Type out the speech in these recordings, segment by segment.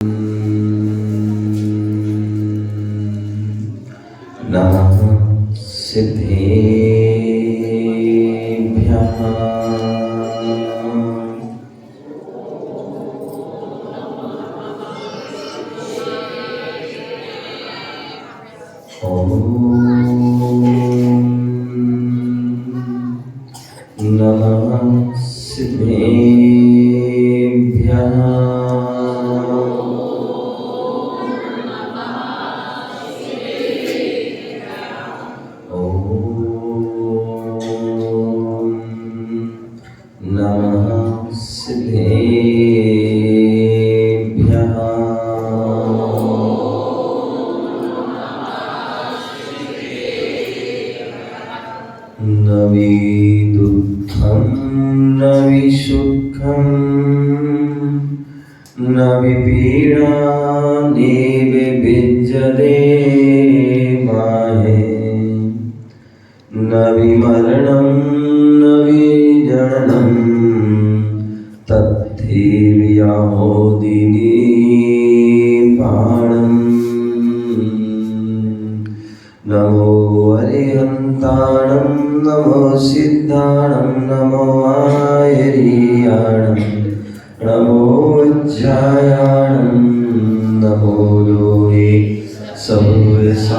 नमः सिद्धेभ्यः। ओम नमः सिद्धेभ्यः। नवि दुःखं नवि सुखं नवि पीडा निविद्यते माहे। नवि मरणं नवि जननं तद्धैर्यमोदिनी पाणम्। नमो अरिहन्ताणं नमो सिद्धाणं नमो आयर्याणं नमो वज्रायाणं नमो लोहे सहस्रावणम्।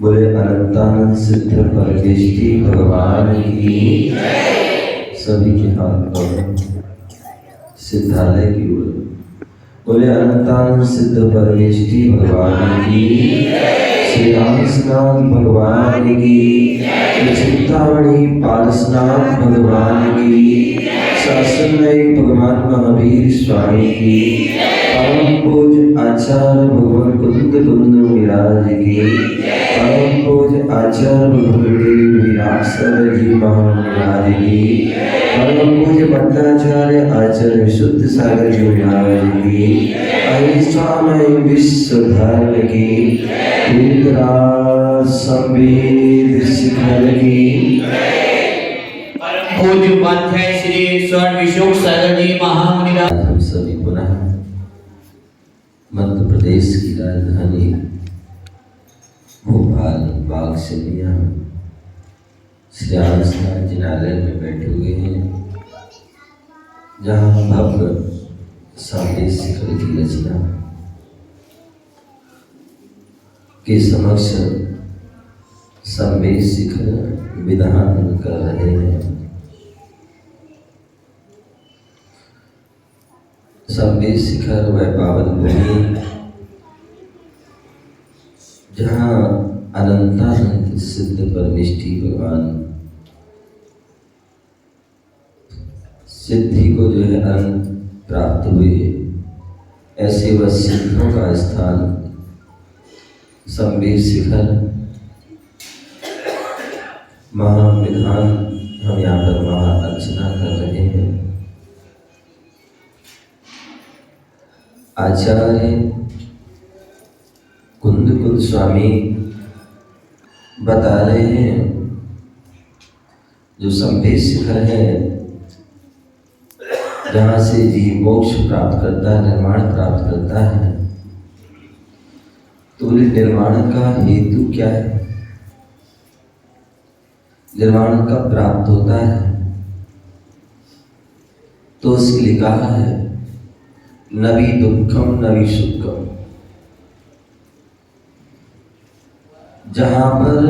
बोले अनंतानंद सिद्ध परमेष्टि भगवान की सभी के हाथ पर सिद्धालय की ओर बोले अनंतानंद सिद्ध परमेष्टि भगवान की, श्री रामस्नाथ भगवान की, चिंतामणि पारसनाथ भगवान की, शासनमय भगवान महावीर स्वामी की, परम पूज आचार्य भगवान कुंद कुंद विराज की, परम पूज आचार्य भगवान विरासर जी महाराज की, परम पूज्य भट्टाचार्य आचार्य विशुद्ध सागर जी महाराज की, स्वामी विश्वधर्म की, तीर्थराज संवेद शिखर की, पूज्य उपाध्याय श्री स्वर्ण विशोक सागर जी महामुनि। हम सभी पुनः मध्य प्रदेश की राजधानी भोपाल बाग से लिया श्री रामस्नाथ जिनालय में बैठे हुए हैं, जहाँ भव्य संदेश शिखर की रचना के समक्ष संदेश शिखर विधान कर रहे हैं। संदेश शिखर वह पावन भूमि जहाँ अनंतानंद सिद्ध परमेष्टि भगवान सिद्धि को जो है अनंत प्राप्त हुए, ऐसे वह सिद्धों का स्थान संवेद शिखर महाविधान हम यहाँ पर महाअर्चना कर रहे हैं। आचार्य कुंद कुंद स्वामी बता रहे हैं जो संवेद शिखर है जहाँ से जीव मोक्ष प्राप्त करता है, निर्माण प्राप्त करता है। तो निर्माण का हेतु क्या है? निर्माण कब प्राप्त होता है? तो उसके लिखा है नवि दुःखम नवि सुखम। जहाँ पर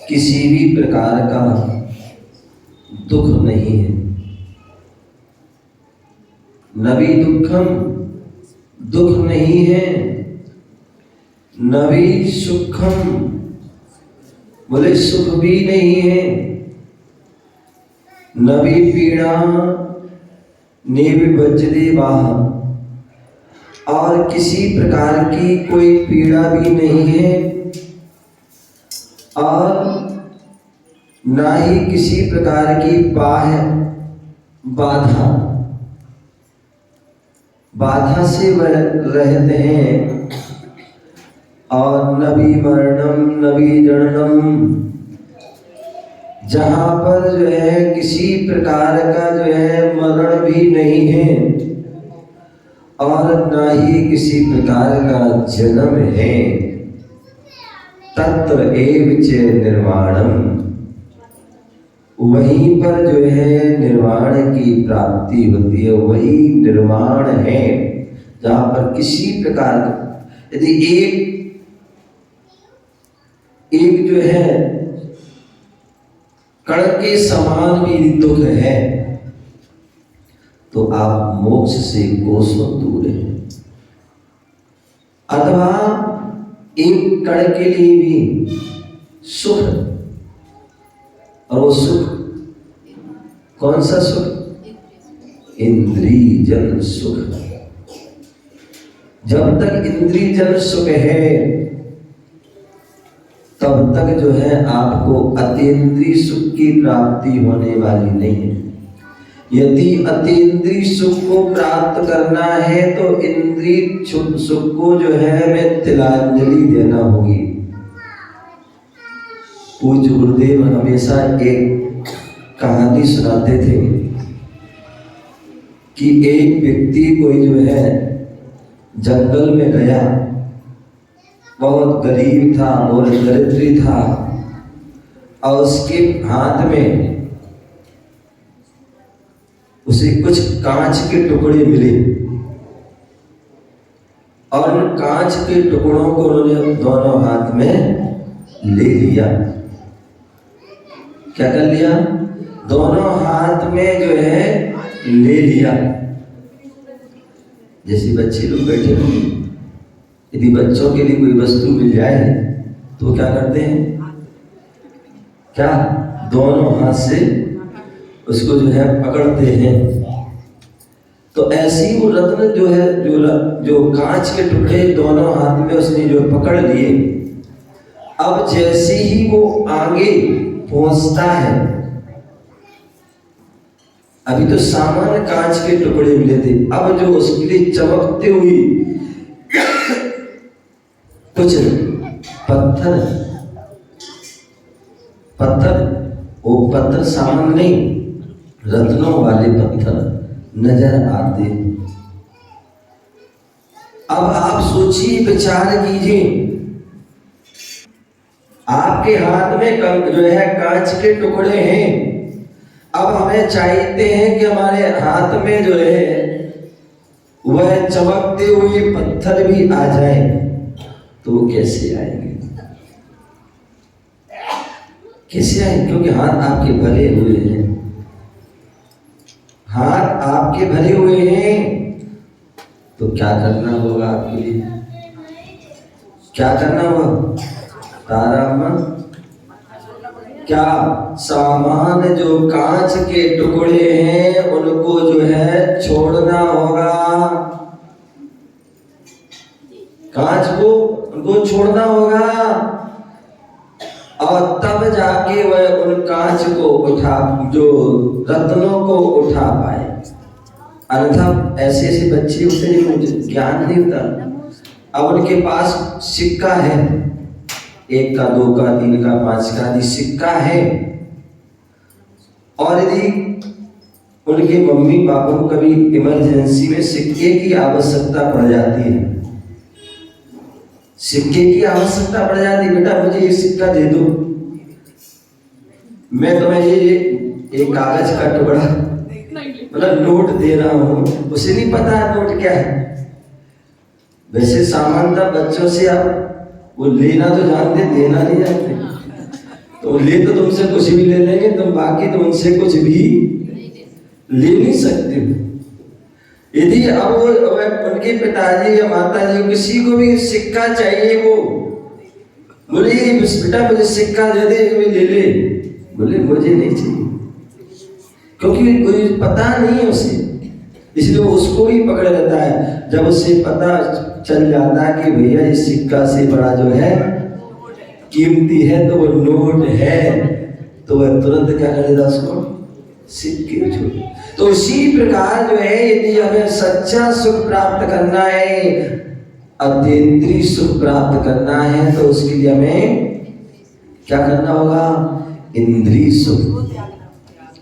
किसी भी प्रकार का दुख नहीं है, नवि दुःखम दुख नहीं है, नवि सुखम बोले सुख भी नहीं है, नवि पीड़ा निविद्यते वाह, और किसी प्रकार की कोई पीड़ा भी नहीं है, और ना ही किसी प्रकार की बाधा से वह रहते हैं। और नवि मरणम नवि जननम जहां पर जो है किसी प्रकार का जो है मरण भी नहीं है और ना ही किसी प्रकार का जन्म है, तत्र एव च निर्वाणम, वहीं पर जो है निर्वाण की प्राप्ति होती है। वही निर्वाण है जहां पर किसी प्रकार यदि एक जो है कण के समान भी दुख है तो आप मोक्ष से कोसों दूर हैं। अथवा एक कण के लिए भी सुख, और वो सुख कौन सा सुख? इंद्रियजन सुख। जब तक इंद्रियजन सुख है तब तक जो है आपको अतीन्द्रिय सुख की प्राप्ति होने वाली नहीं है। यदि अतीन्द्रिय सुख को प्राप्त करना है तो इंद्रिय सुख को जो है हमें तिलांजलि देना होगी। पूज्य गुरुदेव हमेशा एक कहानी सुनाते थे कि एक व्यक्ति कोई जो है जंगल में गया, बहुत गरीब था और दरिद्री था, और उसके हाथ में उसे कुछ कांच के टुकड़े मिले और उन कांच के टुकड़ों को उन्होंने दोनों हाथ में ले लिया। क्या कर लिया? दोनों हाथ में जो है ले लिया। जैसे बच्चे लोग बैठे होंगे, यदि बच्चों के लिए कोई वस्तु मिल जाए तो क्या करते हैं? क्या दोनों हाथ से उसको जो है पकड़ते हैं। तो ऐसी वो रत्न जो है जो कांच के टुकड़े दोनों हाथ में उसने जो पकड़ लिए, अब जैसे ही वो आगे पहुंचता है, अभी तो सामान्य कांच के टुकड़े मिले थे, अब जो उसके लिए चमकते हुए कुछ पत्थर वो पत्थर सामान्य नहीं, रत्नों वाले पत्थर नजर आते। अब आप सोचिए, विचार कीजिए, आपके हाथ में जो है कांच के टुकड़े हैं, अब हमें चाहते हैं कि हमारे हाथ में जो है वह चमकते हुए पत्थर भी आ जाए, तो वो कैसे आएंगे? कैसे आएंगे? क्योंकि हाथ आपके भरे हुए हैं, हाथ आपके भरे हुए हैं। तो क्या करना होगा आपके लिए? क्या करना होगा? तारामन, क्या सामान जो कांच के टुकड़े हैं उनको जो है छोड़ना होगा। कांच को उनको छोड़ना होगा और तब जाके वह उन कांच को उठा, जो रत्नों को उठा पाए। अन्यथा ऐसे ऐसे बच्चे होते हैं जिनको ज्ञान नहीं होता। अब उनके पास सिक्का है, 1 का 2 का 3 का 5 का आदि सिक्का है, और यदि उनके मम्मी पापा को कभी इमरजेंसी में सिक्के की आवश्यकता पड़ जाती है, सिक्के की आवश्यकता पड़ जाती, बेटा मुझे ये सिक्का दे दो, मैं तुम्हें ये एक कागज का टुकड़ा मतलब नोट दे रहा हूं, उसे नहीं पता नोट क्या है। वैसे सामान्यतः बच्चों से आप वो लेना तो जानते, देना नहीं जानते। तो ले तो तुमसे कुछ भी ले लेंगे, तुम बाकी तो उनसे कुछ भी ले नहीं सकते। यदि अब उनके पिताजी या माताजी किसी को भी सिक्का चाहिए, वो बोले बेटा मुझे सिक्का दे दे, वे ले ले, बोले मुझे नहीं चाहिए, क्योंकि कोई पता नहीं है उसे, इसलिए उसको ही पकड़ लेता है। जब उसे पता चल जाता है कि भैया इस सिक्का से बड़ा जो है कीमती है तो वो नोट है, तो वह तुरंत क्या कर देता उसको सिक्के छोड़। तो इसी प्रकार जो है यदि हमें सच्चा सुख प्राप्त करना है, अतीन्द्रिय सुख प्राप्त करना है, तो उसके लिए हमें क्या करना होगा? इंद्रिय सुख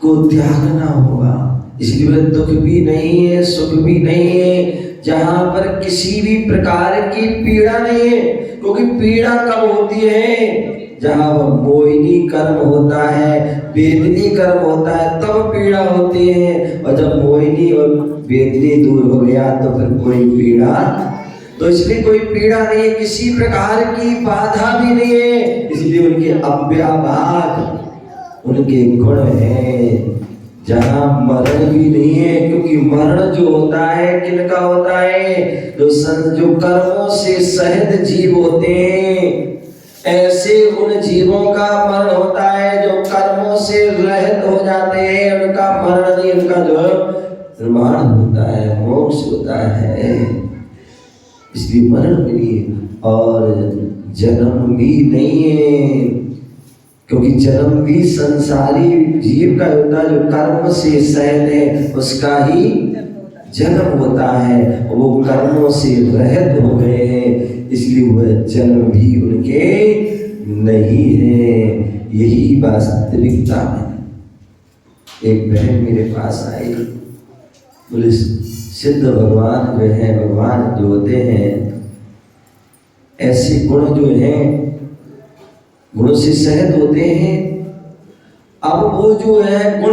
को त्यागना होगा। इसलिए वह दुख भी नहीं है, सुख भी नहीं है, जहां पर किसी भी प्रकार की पीड़ा नहीं है। क्योंकि पीड़ा कब होती है? जहां वह मोहिनी कर्म होता है, वेदनी कर्म होता है, तब पीड़ा होती है। और जब मोहिनी और वेदनी दूर हो गया तो फिर कोई पीड़ा, तो इसलिए कोई पीड़ा नहीं है, किसी प्रकार की बाधा भी नहीं है। इसलिए उनके अव्याभाग उनके गुण हैं, जहां मरण भी नहीं है। क्योंकि मरण जो होता है किनका होता है? जो कर्मों से सहित जीव होते हैं, ऐसे उन जीवों का मरण होता है। जो कर्मों से रहित हो जाते हैं उनका मरण नहीं, उनका जो निर्वाण होता है, मोक्ष होता है। इसलिए मरण भी नहीं और जन्म भी नहीं है। क्योंकि जन्म भी संसारी जीव का होता है, जो कर्म से सहित है उसका ही जन्म होता है। वो कर्मों से रहित हो गए हैं, इसलिए वह जन्म भी उनके नहीं है। यही वास्तविकता है। एक बहन मेरे पास आई, बोले सिद्ध भगवान जो है, भगवान जो होते हैं ऐसे गुण जो हैं गुण से सहित होते हैं। अब वो जो है गुण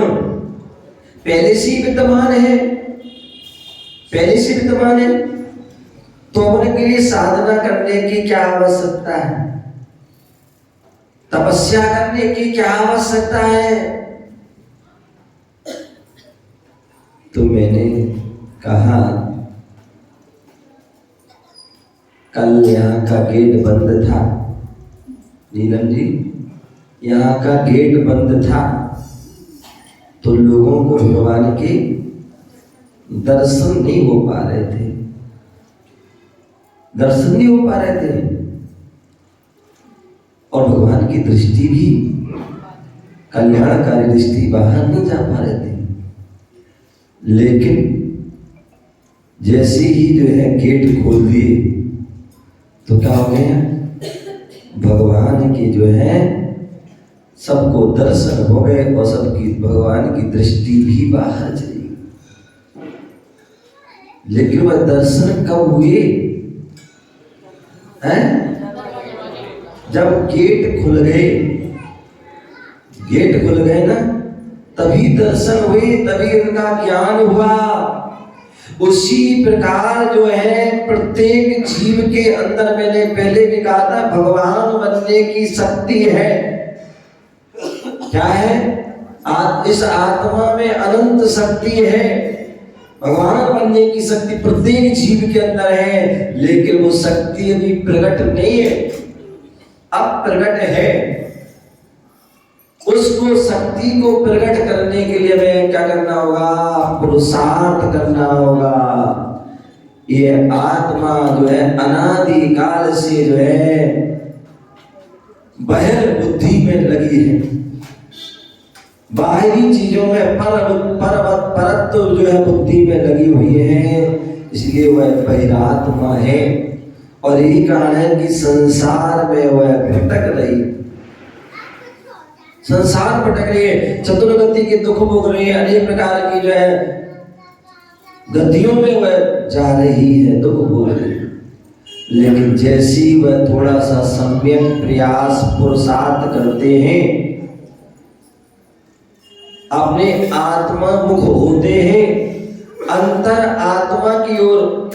पहले से ही विद्यमान है, पहले से विद्यमान है, तो उनके लिए साधना करने की क्या आवश्यकता है? तपस्या करने की क्या आवश्यकता है? तो मैंने कहा कल यहाँ का गेट बंद था, नीलम जी, यहाँ का गेट बंद था, तो लोगों को भगवान के दर्शन नहीं हो पा रहे थे, दर्शन नहीं हो पा रहे थे, और भगवान की दृष्टि भी, कल्याणकारी दृष्टि बाहर नहीं जा पा रहे थे। लेकिन जैसे ही जो है गेट खोल दिए तो क्या हो गया? भगवान की जो है सबको दर्शन हो गए और सबकी भगवान की दृष्टि भी बाहर चली। लेकिन वह दर्शन कब हुए हैं? जब गेट खुल गए, गेट खुल गए ना, तभी दर्शन हुए, तभी उनका ज्ञान हुआ। उसी प्रकार जो है प्रत्येक जीव के अंदर, मैंने पहले भी कहा था, भगवान बनने की शक्ति है। क्या है? इस आत्मा में अनंत शक्ति है। भगवान बनने की शक्ति प्रत्येक जीव के अंदर है, लेकिन वो शक्ति अभी प्रकट नहीं है, अब प्रकट है। उसको शक्ति को प्रकट करने के लिए हमें क्या करना होगा? पुरुषार्थ करना होगा। ये आत्मा जो है अनादि काल से जो है बहिर्बुद्धि में लगी है, बाहरी चीजों में परत्व जो है बुद्धि में लगी हुई है, इसलिए वह बहिरात्मा है। और यही कारण है कि संसार में वह भटक रही, संसार भटक रही है, चतुर्गति के दुख भोग रही है, अनेक प्रकार की जो है गतियों में वह जा रही है, दुख भोग रही है। लेकिन जैसी वह थोड़ा सा सम्यक प्रयास पुरुषार्थ करते हैं, अपने आत्मा मुख होते हैं, अंतर आत्मा की ओर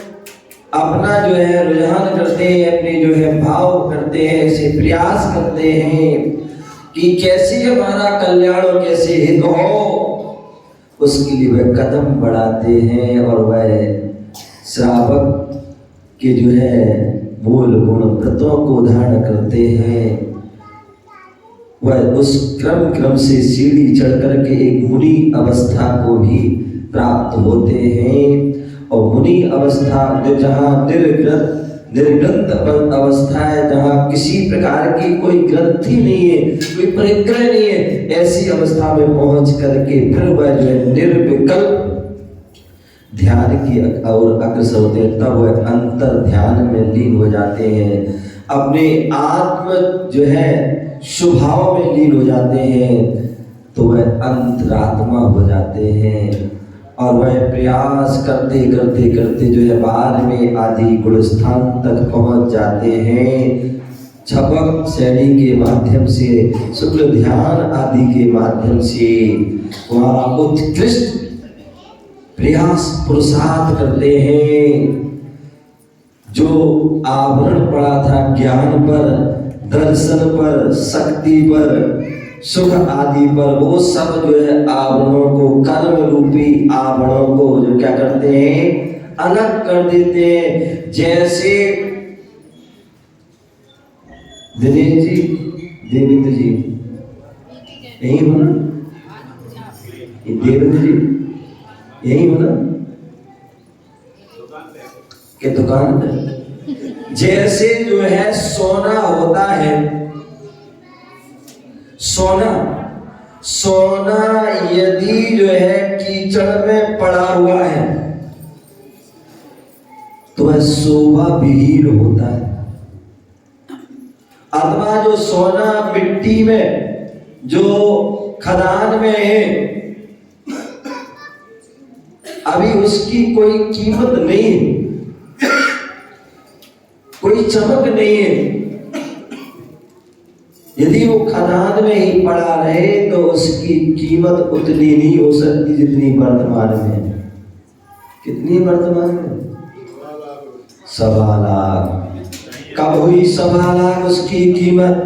अपना जो है रुझान करते हैं, अपने जो है भाव करते हैं, ऐसे प्रयास करते हैं कि कैसे हमारा कल्याण और कैसे हित हो, उसके लिए वह कदम बढ़ाते हैं। और वह श्रावक के जो है मूल गुण व्रतों को धारण करते हैं। वह उस क्रम से सीढ़ी चढ़ करके एक मुनि अवस्था को भी प्राप्त होते हैं। और मुनि अवस्था जहाँ निर्ग्रंथ अवस्था है, जहाँ किसी प्रकार की कोई ग्रंथि नहीं है, कोई परिग्रह नहीं है, ऐसी अवस्था में पहुंच करके फिर वह जो है निर्विकल्प ध्यान की और अग्रसर होते हैं। तब वह अंतर ध्यान में लीन हो जाते हैं, अपने आत्म जो है स्वभाव में लीन हो जाते हैं तो वह अंतरात्मा हो जाते हैं और वह प्रयास करते करते करते जो है बाद में आदि गुण स्थान तक पहुंच जाते हैं। झपक श्रेणी के माध्यम से, शुक्ल ध्यान आदि के माध्यम से वहाँ उत्कृष्ट प्रयास पुरुषार्थ करते हैं। जो आवरण पड़ा था ज्ञान पर, दर्शन पर, शक्ति पर, सुख आदि पर, वो सब जो है आवरणों को, कर्म रूपी आवरणों को जो क्या करते हैं, अलग कर देते हैं। जैसे दिनेश जी, देवेंद्र जी, यही हो ना, देवेंद्र जी यही हो ना के दुकान पे। जैसे जो है सोना होता है, सोना यदि जो है कीचड़ में पड़ा हुआ है तो वह शोभा विहीन होता है। अथवा जो सोना मिट्टी में, जो खदान में है, अभी उसकी कोई कीमत नहीं है, कोई चमक नहीं है। यदि वो खदान में ही पड़ा रहे तो उसकी कीमत उतनी नहीं हो सकती जितनी वर्तमान में। कितनी वर्तमान में? 1.25 लाख। कब हुई 1.25 लाख उसकी कीमत?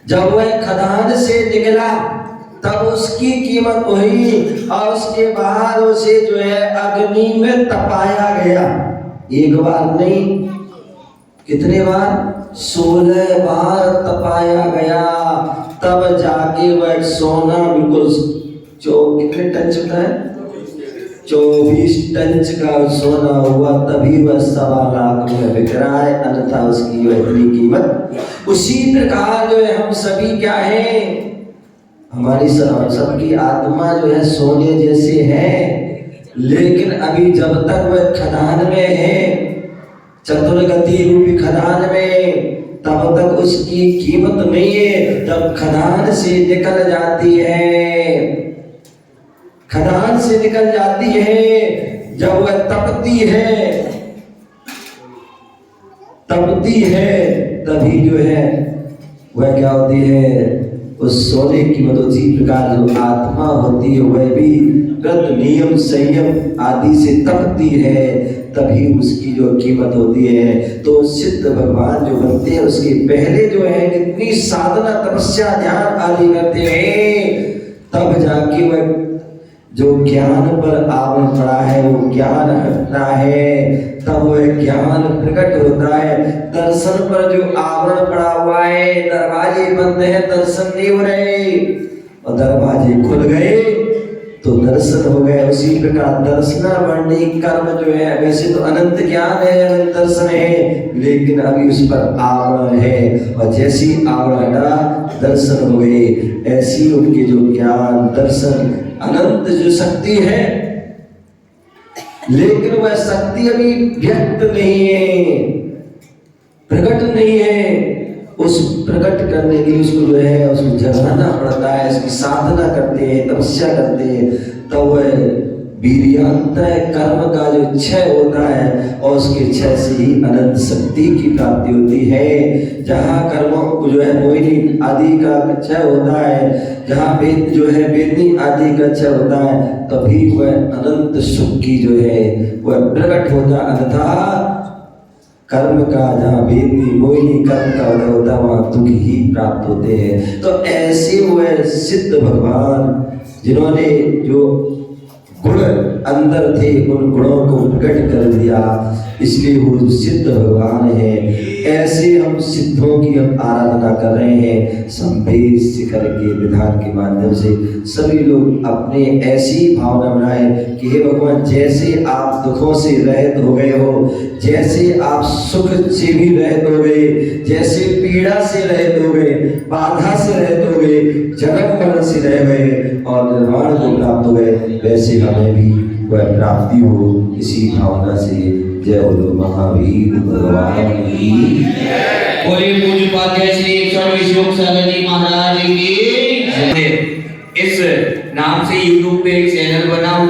जब वह खदान से निकला तब उसकी कीमत हुई और उसके बाद उसे जो है अग्नि में तपाया गया। एक बार नहीं, कितने बार? 16 बार तपाया गया, तब जाके वह सोना बिल्कुल कितने टन होता है? 24 टन का सोना हुआ, तभी वह 1.25 लाख में बिक रहा है, अन्यथा उसकी इतनी कीमत। उसी प्रकार जो है हम सभी क्या है, हमारी सबकी आत्मा जो है सोने जैसे है, लेकिन अभी जब तक वह खदान में है, चतुर्गति रूपी खदान में, तब तक उसकी कीमत नहीं है। जब खदान से निकल जाती है, खदान से निकल जाती है, जब वह तपती है, तभी जो है वह क्या होती है, उस सोने की मदद। उसी प्रकार जो आत्मा होती है वह भी व्रत नियम संयम आदि से तपती है, तभी उसकी जो कीमत होती है। तो सिद्ध भगवान जो बनते हैं उसके पहले जो है कितनी साधना तपस्या ध्यान आदि करते हैं, तब जाके वह जो ज्ञान पर आवरण पड़ा है वो ज्ञान हटता है, तब वह ज्ञान प्रकट होता है। दर्शन पर जो आवरण पड़ा हुआ है, दरवाजे बंद है, दर्शन नहीं हो रहे, और दरवाजे खुल गए तो दर्शन हो गए। उसी प्रकार दर्शना वर्णी कर्म जो है, वैसे तो अनंत ज्ञान है, अनंत दर्शन है, लेकिन अभी उस पर आवरण है, और जैसी आवरण हटा दर्शन हो गए। ऐसी उनके जो ज्ञान दर्शन अनंत जो शक्ति है, लेकिन वह शक्ति अभी व्यक्त नहीं है, प्रकट नहीं है। उस प्रकट करने के लिए उसको जो है उसको जगाना पड़ता है, इसकी साधना करते हैं, तपस्या करते हैं, तब वह वीर्यांतर कर्म का जो क्षय होता है और उसके क्षय से ही अनंत शक्ति की प्राप्ति होती है। जहाँ कर्मों को जो है मोहिनी आदि का क्षय होता है, जहाँ वेद जो है वेदनी आदि का क्षय होता है, तभी वह अनंत सुख की जो है वह प्रकट होता। अन्यथा कर्म का जहाँ वेदनी मोहिनी कर्म का उदय होता है वहाँ दुख ही प्राप्त होते हैं। तो ऐसे वह सिद्ध भगवान जिन्होंने जो गुण अंदर थे उन गुणों को प्रकट कर दिया, इसलिए वो सिद्ध भगवान है। ऐसे हम सिद्धों की हम आराधना कर रहे हैं। संवेद शिखर के विधान के माध्यम से सभी लोग अपने ऐसी भावना बनाए कि हे भगवान, जैसे आप दुखों से रहित हो गए हो, जैसे आप सुख से भी रहित हो गए, जैसे पीड़ा से रहित हो गए, बाधा से रहित हो गए, जन्म मरण से रह गए और निर्वाण को प्राप्त हो गए, वैसे हमें भी वह प्राप्ति हो। इसी भावना से जय बोलो महावीर भगवान की। बोलिए पूज्य उपाध्याय श्री 108 विश्वोक सागर जी महाराज की जय। इस नाम से YouTube पे एक चैनल बना हुआ